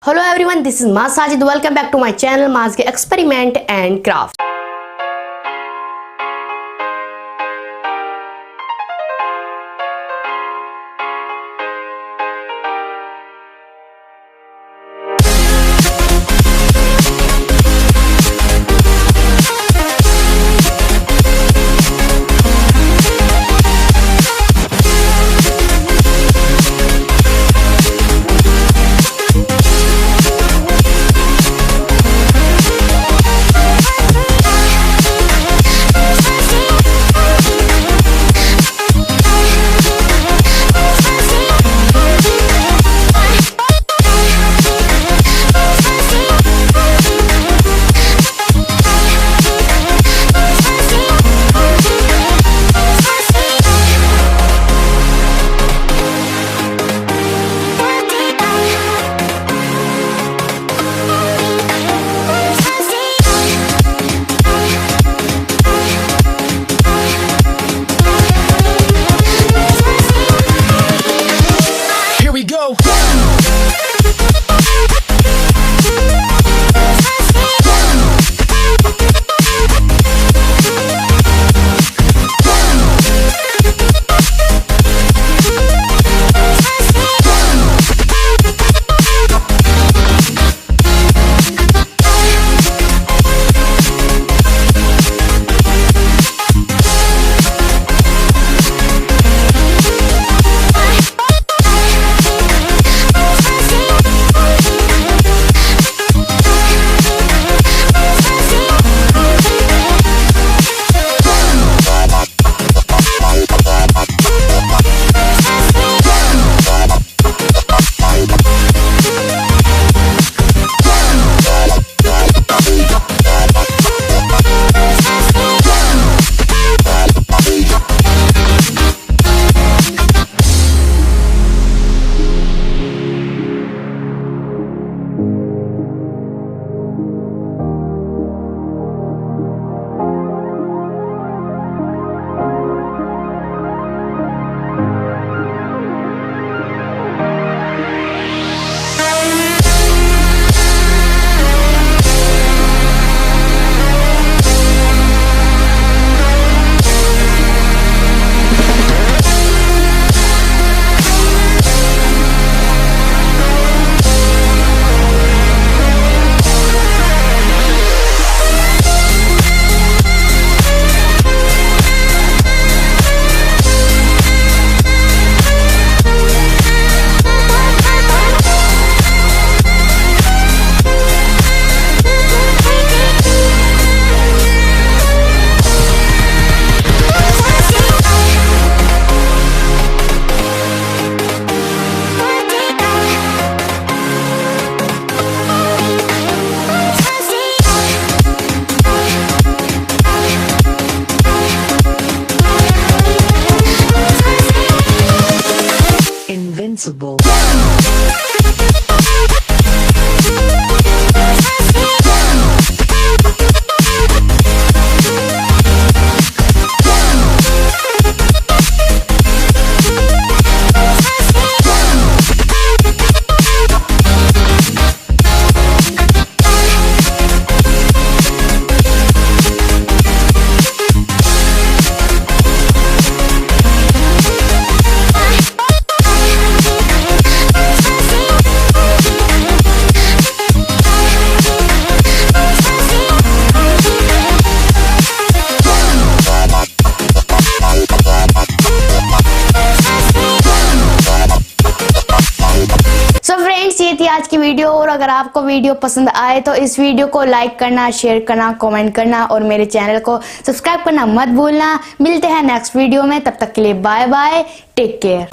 Hello everyone, this is Maz Sajid. Welcome back to my channel Maz Experiment and Craft. Invincible. ये थी आज की video. और अगर आपको वीडियो पसंद आए तो इस वीडियो को लाइक करना, शेयर करना, कमेंट करना और मेरे चैनल को सब्सक्राइब करना मत भूलना। मिलते हैं नेक्स्ट वीडियो में, तब तक के लिए बाय बाय, टेक केयर।